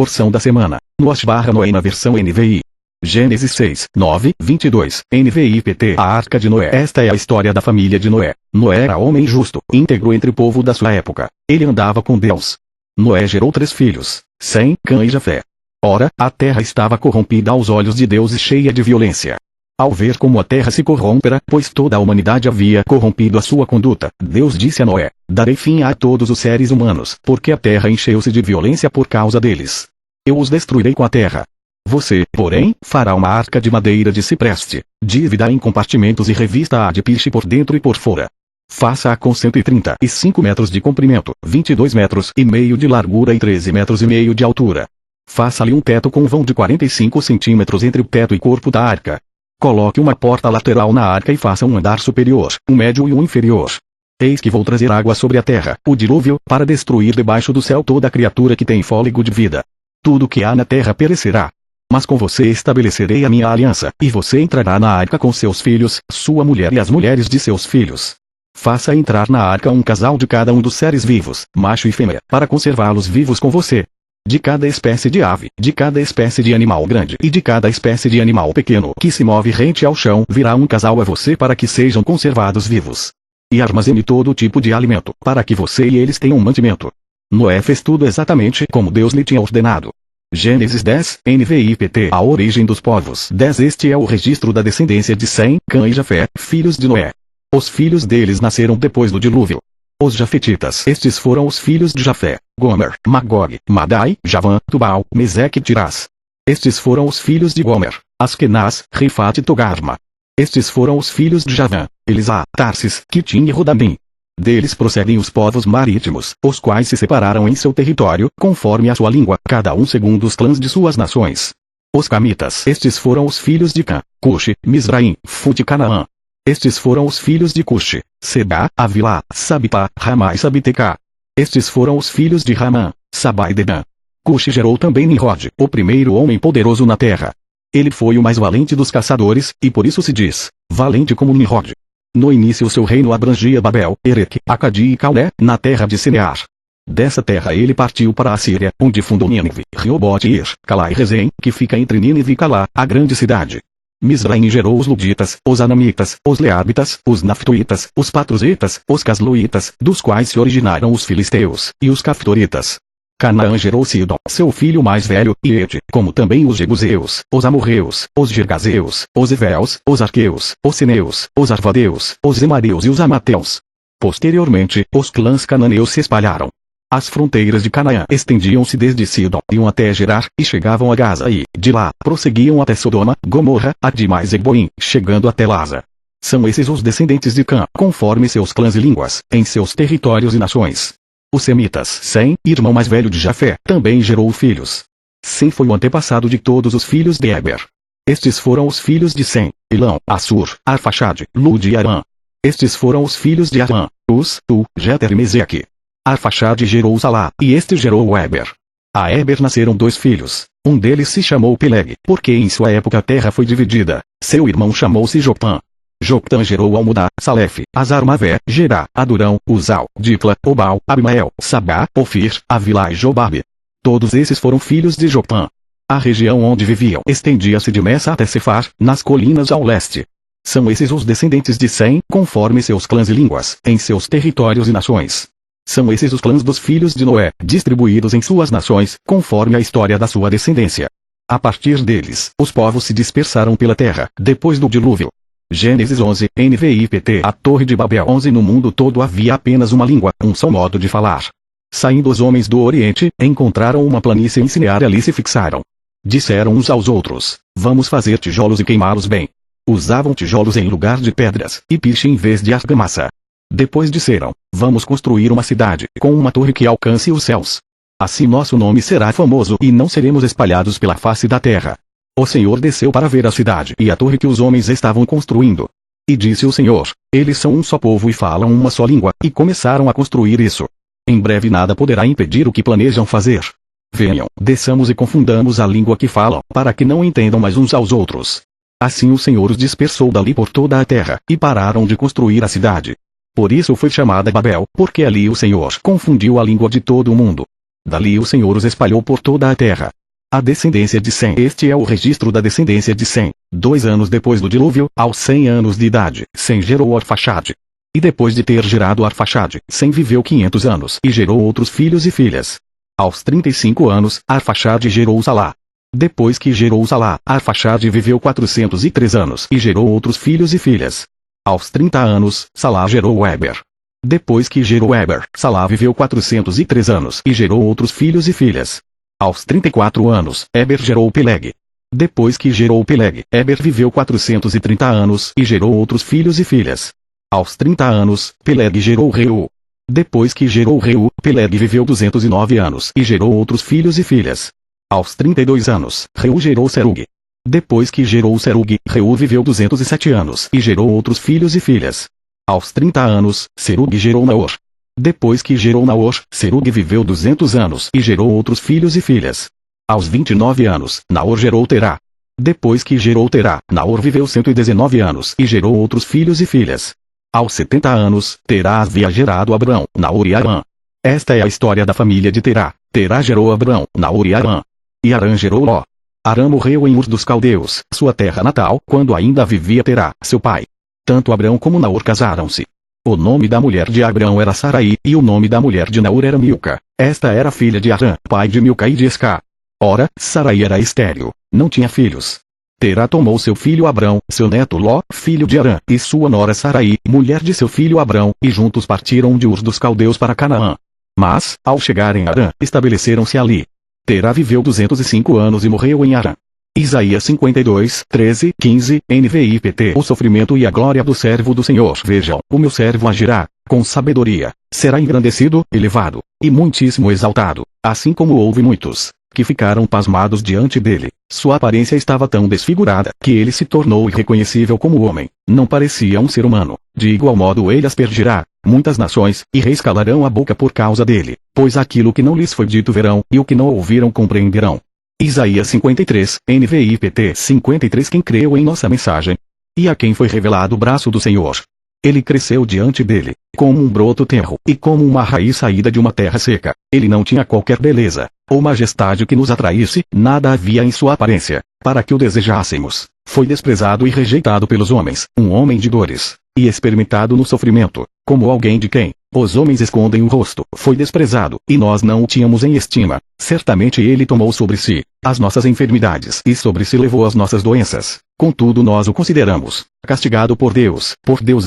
porção da semana, no /Noé na versão NVI. Gênesis 6, 9, 22, NVI-PT. A Arca de Noé. Esta é a história da família de Noé. Noé era homem justo, íntegro entre o povo da sua época. Ele andava com Deus. Noé gerou 3 filhos, Sem, Cã e Jafé. Ora, a terra estava corrompida aos olhos de Deus e cheia de violência. Ao ver como a terra se corrompera, pois toda a humanidade havia corrompido a sua conduta, Deus disse a Noé: darei fim a todos os seres humanos, porque a terra encheu-se de violência por causa deles. Eu os destruirei com a terra. Você, porém, fará uma arca de madeira de cipreste, dívida em compartimentos e revista-a de piche por dentro e por fora. Faça-a com 135 metros de comprimento, 22 metros e meio de largura e 13 metros e meio de altura. Faça-lhe um teto com vão de 45 centímetros entre o teto e corpo da arca. Coloque uma porta lateral na arca e faça um andar superior, um médio e um inferior. Eis que vou trazer água sobre a terra, o dilúvio, para destruir debaixo do céu toda criatura que tem fôlego de vida. Tudo que há na terra perecerá. Mas com você estabelecerei a minha aliança, e você entrará na arca com seus filhos, sua mulher e as mulheres de seus filhos. Faça entrar na arca um casal de cada um dos seres vivos, macho e fêmea, para conservá-los vivos com você. De cada espécie de ave, de cada espécie de animal grande e de cada espécie de animal pequeno que se move rente ao chão, virá um casal a você para que sejam conservados vivos. E armazene todo tipo de alimento, para que você e eles tenham mantimento. Noé fez tudo exatamente como Deus lhe tinha ordenado. Gênesis 10, NVI-PT. A origem dos povos. 10. Este é o registro da descendência de Sem, Cã e Jafé, filhos de Noé. Os filhos deles nasceram depois do dilúvio. Os Jafetitas. Estes foram os filhos de Jafé: Gomer, Magog, Madai, Javã, Tubal, Meseque e Tirás. Estes foram os filhos de Gomer: Askenaz, Rifat e Togarma. Estes foram os filhos de Javã: Elisá, Tarsis, Quitim e Rodamim. Deles procedem os povos marítimos, os quais se separaram em seu território, conforme a sua língua, cada um segundo os clãs de suas nações. Os Camitas. Estes foram os filhos de Cã: Cuxi, Misraim, Fut e Canaã. Estes foram os filhos de Cuxi: Sebá, Avilá, Sabipá, Ramá e Sabitecá. Estes foram os filhos de Ramã: Sabá e Dedã. Cuxi gerou também Nimrod, o primeiro homem poderoso na terra. Ele foi o mais valente dos caçadores, e por isso se diz, valente como Nimrod. No início seu reino abrangia Babel, Ereque, Acadi e Calné, na terra de Sinear. Dessa terra ele partiu para a Síria, onde fundou Nínive, Reobote e Ir, Calá e Rezém, que fica entre Nínive e Calá, a grande cidade. Misraim gerou os Luditas, os Anamitas, os Leabitas, os Naftuitas, os Patruzitas, os Casluitas, dos quais se originaram os Filisteus, e os Caftoritas. Canaã gerou Sidom, seu filho mais velho, e Et, como também os Jebuseus, os Amorreus, os Girgazeus, os Eveus, os Arqueus, os Sineus, os Arvadeus, os Emareus e os Amateus. Posteriormente, os clãs cananeus se espalharam. As fronteiras de Canaã estendiam-se desde Sidom, iam até Gerar, e chegavam a Gaza e, de lá, prosseguiam até Sodoma, Gomorra, Adimá e Zeboim, chegando até Laza. São esses os descendentes de Cã, conforme seus clãs e línguas, em seus territórios e nações. Os Semitas. Sem, irmão mais velho de Jafé, também gerou filhos. Sem foi o antepassado de todos os filhos de Eber. Estes foram os filhos de Sem: Ilão, Assur, Arfaxade, Lud e Arã. Estes foram os filhos de Arã: Uz, Tu, Jeter e Meseque. Arfaxade gerou Salá, e este gerou o Eber. A Eber nasceram 2 filhos. Um deles se chamou Peleg, porque em sua época a terra foi dividida. Seu irmão chamou-se Jopã. Joctã gerou Almodá, Salef, Azarmavé, Gerá, Adurão, Uzal, Dipla, Obal, Abimael, Sabá, Ofir, Avilá e Jobabe. Todos esses foram filhos de Jopã. A região onde viviam estendia-se de Messa até Sefar, nas colinas ao leste. São esses os descendentes de Sem, conforme seus clãs e línguas, em seus territórios e nações. São esses os clãs dos filhos de Noé, distribuídos em suas nações, conforme a história da sua descendência. A partir deles, os povos se dispersaram pela terra, depois do dilúvio. Gênesis 11, NVI-PT. A Torre de Babel. 11. No mundo todo havia apenas uma língua, um só modo de falar. Saindo os homens do Oriente, encontraram uma planície em Sinear e ali se fixaram. Disseram uns aos outros: vamos fazer tijolos e queimá-los bem. Usavam tijolos em lugar de pedras, e piche em vez de argamassa. Depois disseram: vamos construir uma cidade, com uma torre que alcance os céus. Assim nosso nome será famoso e não seremos espalhados pela face da terra. O Senhor desceu para ver a cidade e a torre que os homens estavam construindo. E disse o Senhor: eles são um só povo e falam uma só língua, e começaram a construir isso. Em breve nada poderá impedir o que planejam fazer. Venham, desçamos e confundamos a língua que falam, para que não entendam mais uns aos outros. Assim o Senhor os dispersou dali por toda a terra, e pararam de construir a cidade. Por isso foi chamada Babel, porque ali o Senhor confundiu a língua de todo o mundo. Dali o Senhor os espalhou por toda a terra. A descendência de Sem. Este é o registro da descendência de Sem. 2 anos depois do dilúvio, aos 100 anos de idade, Sem gerou Arfaxade. E depois de ter gerado Arfaxade, Sem viveu 500 anos e gerou outros filhos e filhas. Aos 35 anos, Arfaxade gerou Salá. Depois que gerou Salá, Arfaxade viveu 403 anos e gerou outros filhos e filhas. Aos 30 anos, Salá gerou Eber. Depois que gerou Eber, Salá viveu 403 anos e gerou outros filhos e filhas. Aos 34 anos, Eber gerou Peleg. Depois que gerou Peleg, Eber viveu 430 anos e gerou outros filhos e filhas. Aos 30 anos, Peleg gerou Reu. Depois que gerou Reu, Peleg viveu 209 anos e gerou outros filhos e filhas. Aos 32 anos, Reu gerou Serug. Depois que gerou Serug, Reu viveu 207 anos e gerou outros filhos e filhas. Aos 30 anos, Serug gerou Naor. Depois que gerou Naor, Serug viveu 200 anos e gerou outros filhos e filhas. Aos 29 anos, Naor gerou Terá. Depois que gerou Terá, Naor viveu 119 anos e gerou outros filhos e filhas. Aos 70 anos, Terá havia gerado Abrão, Naor e Arã. Esta é a história da família de Terá. Terá gerou Abrão, Naor e Arã. E Arã gerou Ló. Arã morreu em Ur dos Caldeus, sua terra natal, quando ainda vivia Terá, seu pai. Tanto Abrão como Naor casaram-se. O nome da mulher de Abrão era Sarai, e o nome da mulher de Naor era Milca. Esta era filha de Arã, pai de Milca e de Escá. Ora, Sarai era estéril, não tinha filhos. Terá tomou seu filho Abrão, seu neto Ló, filho de Arã, e sua nora Sarai, mulher de seu filho Abrão, e juntos partiram de Ur dos Caldeus para Canaã. Mas, ao chegarem a Arã, estabeleceram-se ali. Terá viveu 205 anos e morreu em Arã. Isaías 52, 13, 15, NVI-PT. O sofrimento e a glória do servo do Senhor. Vejam, o meu servo agirá, com sabedoria, será engrandecido, elevado, e muitíssimo exaltado, assim como houve muitos, que ficaram pasmados diante dele. Sua aparência estava tão desfigurada, que ele se tornou irreconhecível como homem, não parecia um ser humano. De igual modo ele aspergirá muitas nações, e reis calarão a boca por causa dele, pois aquilo que não lhes foi dito verão, e o que não ouviram compreenderão. Isaías 53, NVI-PT 53. Quem creu em nossa mensagem? E a quem foi revelado o braço do Senhor? Ele cresceu diante dele, como um broto tenro, e como uma raiz saída de uma terra seca. Ele não tinha qualquer beleza, ou majestade que nos atraísse, nada havia em sua aparência, para que o desejássemos. Foi desprezado e rejeitado pelos homens, um homem de dores, e experimentado no sofrimento, como alguém de quem os homens escondem o rosto. Foi desprezado, e nós não o tínhamos em estima. Certamente ele tomou sobre si as nossas enfermidades e sobre si levou as nossas doenças. Contudo nós o consideramos castigado por Deus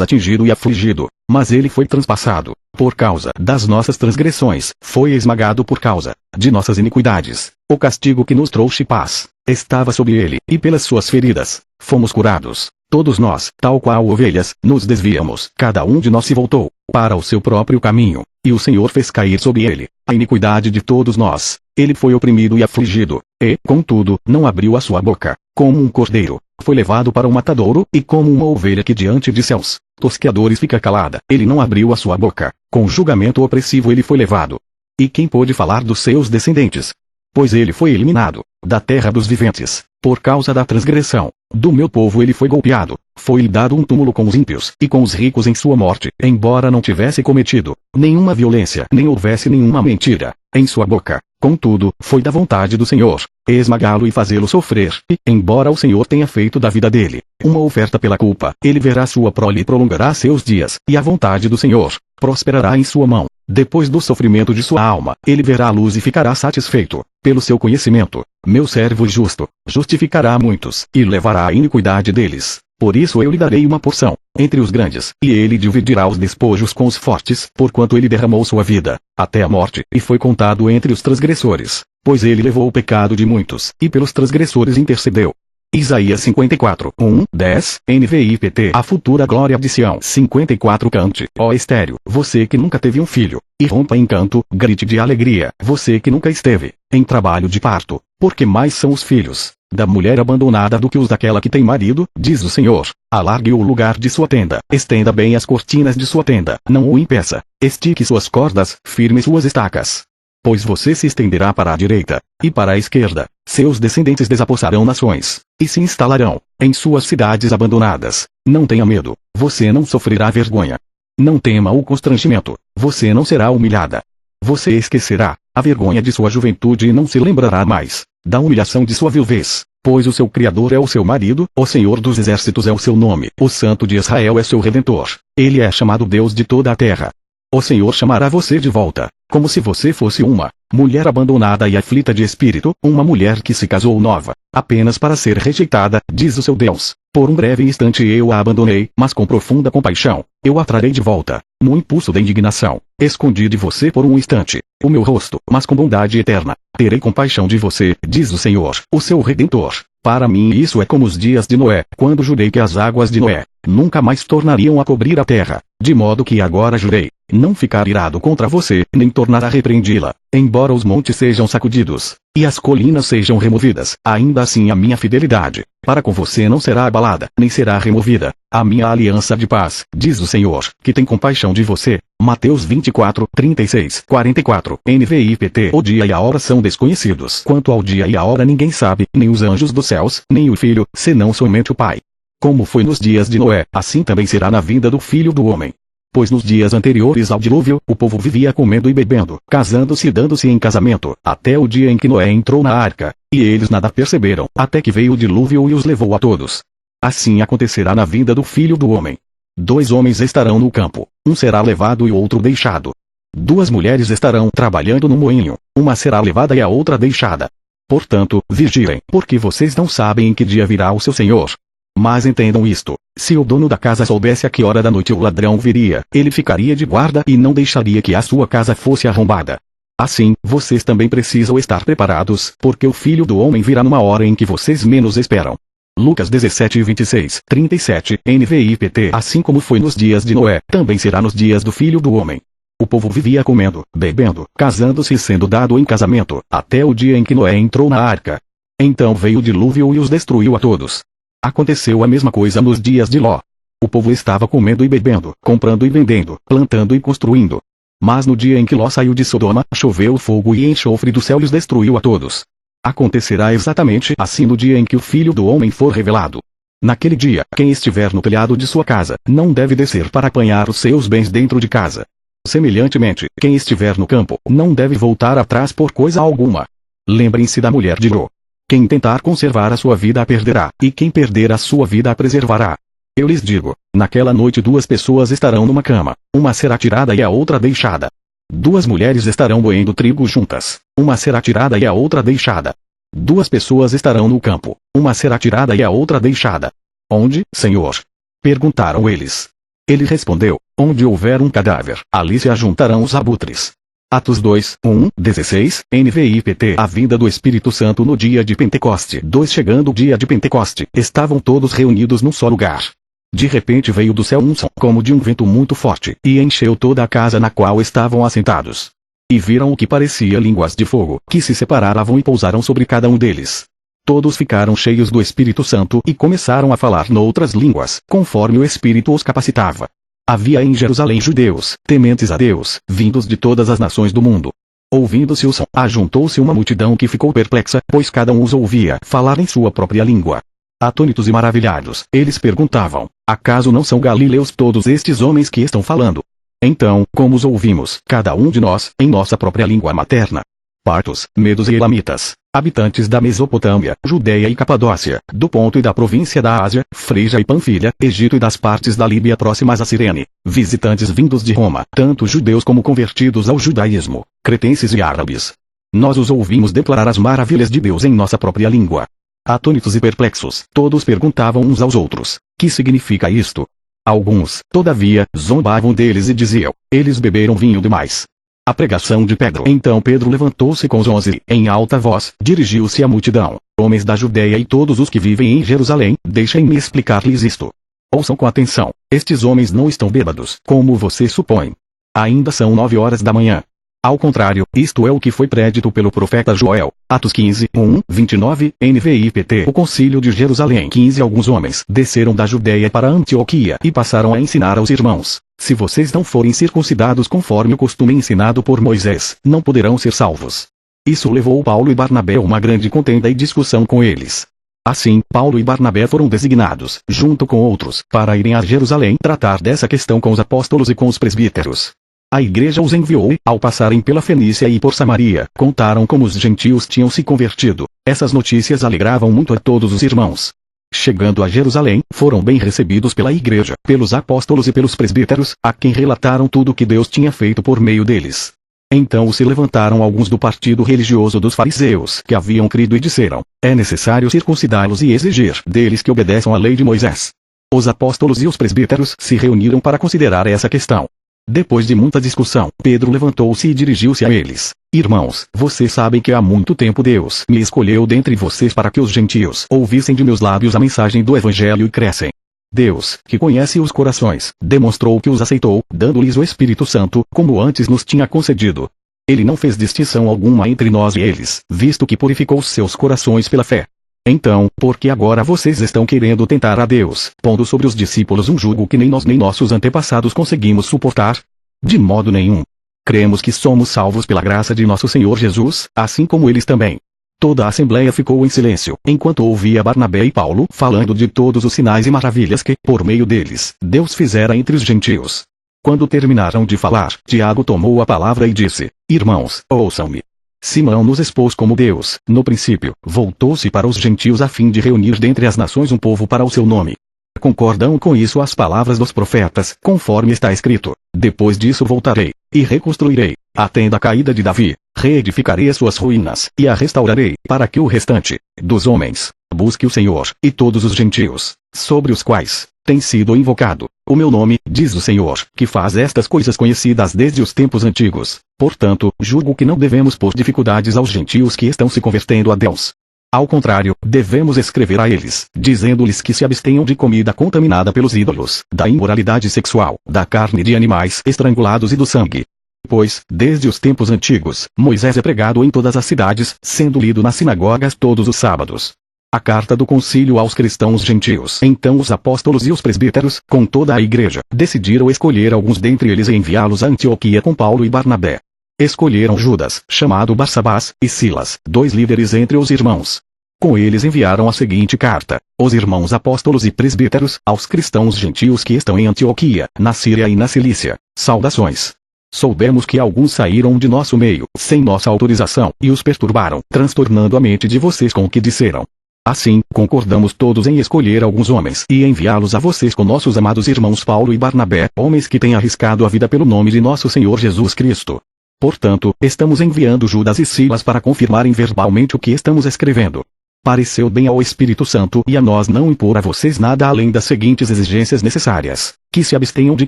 atingido e afligido. Mas ele foi transpassado por causa das nossas transgressões, foi esmagado por causa de nossas iniquidades. O castigo que nos trouxe paz estava sobre ele, e pelas suas feridas fomos curados. Todos nós, tal qual ovelhas, nos desviamos. Cada um de nós se voltou para o seu próprio caminho, e o Senhor fez cair sobre ele a iniquidade de todos nós. Ele foi oprimido e afligido, e, contudo, não abriu a sua boca. Como um cordeiro, foi levado para o matadouro, e como uma ovelha que diante de seus tosqueadores fica calada, ele não abriu a sua boca. Com julgamento opressivo ele foi levado. E quem pôde falar dos seus descendentes? Pois ele foi eliminado da terra dos viventes, por causa da transgressão do meu povo ele foi golpeado, foi-lhe dado um túmulo com os ímpios, e com os ricos em sua morte, embora não tivesse cometido nenhuma violência, nem houvesse nenhuma mentira em sua boca. Contudo, foi da vontade do Senhor esmagá-lo e fazê-lo sofrer, e, embora o Senhor tenha feito da vida dele uma oferta pela culpa, ele verá sua prole e prolongará seus dias, e a vontade do Senhor prosperará em sua mão. Depois do sofrimento de sua alma, ele verá a luz e ficará satisfeito. Pelo seu conhecimento, meu servo justo justificará muitos, e levará a iniquidade deles. Por isso eu lhe darei uma porção entre os grandes, e ele dividirá os despojos com os fortes, porquanto ele derramou sua vida até a morte, e foi contado entre os transgressores. Pois ele levou o pecado de muitos, e pelos transgressores intercedeu. Isaías 54, 1, 10, NVI-PT. A futura glória de Sião. 54. Cante, ó estéril, você que nunca teve um filho, e rompa em canto, grite de alegria, você que nunca esteve em trabalho de parto, porque mais são os filhos da mulher abandonada do que os daquela que tem marido, diz o Senhor. Alargue o lugar de sua tenda, estenda bem as cortinas de sua tenda, não o impeça, estique suas cordas, firme suas estacas. Pois você se estenderá para a direita, e para a esquerda, seus descendentes desapossarão nações, e se instalarão em suas cidades abandonadas. Não tenha medo, você não sofrerá vergonha. Não tema o constrangimento, você não será humilhada. Você esquecerá a vergonha de sua juventude e não se lembrará mais da humilhação de sua viuvez. Pois o seu Criador é o seu marido, o Senhor dos Exércitos é o seu nome, o Santo de Israel é seu Redentor. Ele é chamado Deus de toda a terra. O Senhor chamará você de volta, como se você fosse uma mulher abandonada e aflita de espírito, uma mulher que se casou nova, apenas para ser rejeitada, diz o seu Deus. Por um breve instante eu a abandonei, mas com profunda compaixão, eu a trarei de volta. No impulso da indignação, escondi de você por um instante o meu rosto, mas com bondade eterna, terei compaixão de você, diz o Senhor, o seu Redentor. Para mim isso é como os dias de Noé, quando jurei que as águas de Noé nunca mais tornariam a cobrir a terra, de modo que agora jurei não ficar irado contra você, nem tornar a repreendi-la. Embora os montes sejam sacudidos, e as colinas sejam removidas, ainda assim a minha fidelidade para com você não será abalada, nem será removida. A minha aliança de paz, diz o Senhor, que tem compaixão de você. Mateus 24, 36, 44, NVI-PT. O dia e a hora são desconhecidos. Quanto ao dia e a hora ninguém sabe, nem os anjos dos céus, nem o Filho, senão somente o Pai. Como foi nos dias de Noé, assim também será na vinda do Filho do Homem. Pois nos dias anteriores ao dilúvio, o povo vivia comendo e bebendo, casando-se e dando-se em casamento, até o dia em que Noé entrou na arca, e eles nada perceberam, até que veio o dilúvio e os levou a todos. Assim acontecerá na vinda do Filho do Homem. 2 homens estarão no campo, um será levado e outro deixado. 2 mulheres estarão trabalhando no moinho, uma será levada e a outra deixada. Portanto, vigiem, porque vocês não sabem em que dia virá o seu Senhor. Mas entendam isto, se o dono da casa soubesse a que hora da noite o ladrão viria, ele ficaria de guarda e não deixaria que a sua casa fosse arrombada. Assim, vocês também precisam estar preparados, porque o Filho do Homem virá numa hora em que vocês menos esperam. Lucas 17, 26, 37, NVI-PT. Assim como foi nos dias de Noé, também será nos dias do Filho do Homem. O povo vivia comendo, bebendo, casando-se e sendo dado em casamento, até o dia em que Noé entrou na arca. Então veio o dilúvio e os destruiu a todos. Aconteceu a mesma coisa nos dias de Ló. O povo estava comendo e bebendo, comprando e vendendo, plantando e construindo. Mas no dia em que Ló saiu de Sodoma, choveu fogo e enxofre do céu e os destruiu a todos. Acontecerá exatamente assim no dia em que o Filho do Homem for revelado. Naquele dia, quem estiver no telhado de sua casa, não deve descer para apanhar os seus bens dentro de casa. Semelhantemente, quem estiver no campo, não deve voltar atrás por coisa alguma. Lembrem-se da mulher de Ló. Quem tentar conservar a sua vida a perderá, e quem perder a sua vida a preservará. Eu lhes digo, naquela noite 2 pessoas estarão numa cama, uma será tirada e a outra deixada. 2 mulheres estarão moendo trigo juntas, uma será tirada e a outra deixada. 2 pessoas estarão no campo, uma será tirada e a outra deixada. Onde, Senhor? Perguntaram eles. Ele respondeu, onde houver um cadáver, ali se ajuntarão os abutres. Atos 2, 1, 16, NVI-PT. A vinda do Espírito Santo no dia de Pentecoste. 2 Chegando o dia de Pentecoste, estavam todos reunidos num só lugar. De repente veio do céu um som como de um vento muito forte, e encheu toda a casa na qual estavam assentados. E viram o que parecia línguas de fogo, que se separavam e pousaram sobre cada um deles. Todos ficaram cheios do Espírito Santo e começaram a falar noutras línguas, conforme o Espírito os capacitava. Havia em Jerusalém judeus, tementes a Deus, vindos de todas as nações do mundo. Ouvindo-se o som, ajuntou-se uma multidão que ficou perplexa, pois cada um os ouvia falar em sua própria língua. Atônitos e maravilhados, eles perguntavam, acaso não são galileus todos estes homens que estão falando? Então, como os ouvimos, cada um de nós, em nossa própria língua materna? Partos, medos e elamitas, habitantes da Mesopotâmia, Judeia e Capadócia, do Ponto e da província da Ásia, Frígia e Panfilha, Egito e das partes da Líbia próximas a Cirene, visitantes vindos de Roma, tanto judeus como convertidos ao judaísmo, cretenses e árabes. Nós os ouvimos declarar as maravilhas de Deus em nossa própria língua. Atônitos e perplexos, todos perguntavam uns aos outros, que significa isto? Alguns, todavia, zombavam deles e diziam, eles beberam vinho demais. A pregação de Pedro. Então Pedro levantou-se com os 11, em alta voz, dirigiu-se à multidão. Homens da Judeia e todos os que vivem em Jerusalém, deixem-me explicar-lhes isto. Ouçam com atenção, estes homens não estão bêbados, como você supõe. Ainda são 9 horas da manhã. Ao contrário, isto é o que foi predito pelo profeta Joel. Atos 15, 1, 29, NVI-PT. O concílio de Jerusalém. 15 Alguns homens desceram da Judeia para Antioquia e passaram a ensinar aos irmãos. Se vocês não forem circuncidados conforme o costume ensinado por Moisés, não poderão ser salvos. Isso levou Paulo e Barnabé a uma grande contenda e discussão com eles. Assim, Paulo e Barnabé foram designados, junto com outros, para irem a Jerusalém tratar dessa questão com os apóstolos e com os presbíteros. A igreja os enviou e, ao passarem pela Fenícia e por Samaria, contaram como os gentios tinham se convertido. Essas notícias alegravam muito a todos os irmãos. Chegando a Jerusalém, foram bem recebidos pela igreja, pelos apóstolos e pelos presbíteros, a quem relataram tudo o que Deus tinha feito por meio deles. Então se levantaram alguns do partido religioso dos fariseus, que haviam crido e disseram: é necessário circuncidá-los e exigir deles que obedeçam à lei de Moisés. Os apóstolos e os presbíteros se reuniram para considerar essa questão. Depois de muita discussão, Pedro levantou-se e dirigiu-se a eles: irmãos, vocês sabem que há muito tempo Deus me escolheu dentre vocês para que os gentios ouvissem de meus lábios a mensagem do Evangelho e crescem. Deus, que conhece os corações, demonstrou que os aceitou, dando-lhes o Espírito Santo, como antes nos tinha concedido. Ele não fez distinção alguma entre nós e eles, visto que purificou seus corações pela fé. Então, por que agora vocês estão querendo tentar a Deus, pondo sobre os discípulos um jugo que nem nós nem nossos antepassados conseguimos suportar? De modo nenhum. Cremos que somos salvos pela graça de nosso Senhor Jesus, assim como eles também. Toda a assembleia ficou em silêncio, enquanto ouvia Barnabé e Paulo falando de todos os sinais e maravilhas que, por meio deles, Deus fizera entre os gentios. Quando terminaram de falar, Tiago tomou a palavra e disse: irmãos, ouçam-me. Simão nos expôs como Deus, no princípio, voltou-se para os gentios a fim de reunir dentre as nações um povo para o seu nome. Concordam com isso as palavras dos profetas, conforme está escrito: depois disso voltarei, e reconstruirei a tenda caída de Davi, reedificarei as suas ruínas, e a restaurarei, para que o restante dos homens busque o Senhor, e todos os gentios, sobre os quais tem sido invocado o meu nome, diz o Senhor, que faz estas coisas conhecidas desde os tempos antigos. Portanto, julgo que não devemos pôr dificuldades aos gentios que estão se convertendo a Deus. Ao contrário, devemos escrever a eles, dizendo-lhes que se abstenham de comida contaminada pelos ídolos, da imoralidade sexual, da carne de animais estrangulados e do sangue. Pois, desde os tempos antigos, Moisés é pregado em todas as cidades, sendo lido nas sinagogas todos os sábados. A carta do concílio aos cristãos gentios. Então os apóstolos e os presbíteros, com toda a igreja, decidiram escolher alguns dentre eles e enviá-los a Antioquia com Paulo e Barnabé. Escolheram Judas, chamado Barsabás, e Silas, 2 líderes entre os irmãos. Com eles enviaram a seguinte carta: os irmãos apóstolos e presbíteros, aos cristãos gentios que estão em Antioquia, na Síria e na Cilícia, saudações. Soubemos que alguns saíram de nosso meio, sem nossa autorização, e os perturbaram, transtornando a mente de vocês com o que disseram. Assim, concordamos todos em escolher alguns homens e enviá-los a vocês com nossos amados irmãos Paulo e Barnabé, homens que têm arriscado a vida pelo nome de nosso Senhor Jesus Cristo. Portanto, estamos enviando Judas e Silas para confirmarem verbalmente o que estamos escrevendo. Pareceu bem ao Espírito Santo e a nós não impor a vocês nada além das seguintes exigências necessárias: que se abstenham de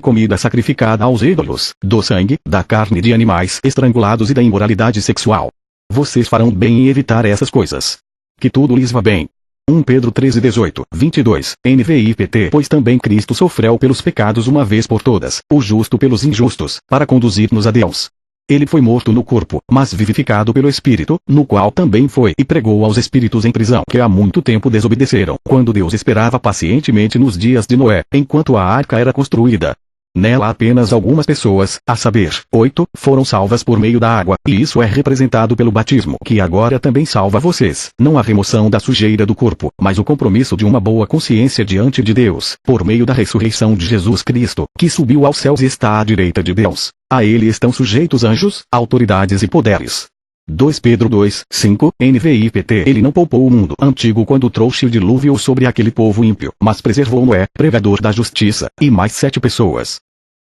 comida sacrificada aos ídolos, do sangue, da carne de animais estrangulados e da imoralidade sexual. Vocês farão bem em evitar essas coisas. Que tudo lhes vá bem. 1 Pedro 13:18, 22, NVI-PT. Pois também Cristo sofreu pelos pecados uma vez por todas, o justo pelos injustos, para conduzir-nos a Deus. Ele foi morto no corpo, mas vivificado pelo Espírito, no qual também foi e pregou aos espíritos em prisão que há muito tempo desobedeceram, quando Deus esperava pacientemente nos dias de Noé, enquanto a arca era construída. Nela apenas algumas pessoas, a saber, 8, foram salvas por meio da água, e isso é representado pelo batismo, que agora também salva vocês, não a remoção da sujeira do corpo, mas o compromisso de uma boa consciência diante de Deus, por meio da ressurreição de Jesus Cristo, que subiu aos céus e está à direita de Deus. A ele estão sujeitos anjos, autoridades e poderes. 2 Pedro 2, 5, NVI-PT. Ele não poupou o mundo antigo quando trouxe o dilúvio sobre aquele povo ímpio, mas preservou Noé, pregador da justiça, e mais 7 pessoas,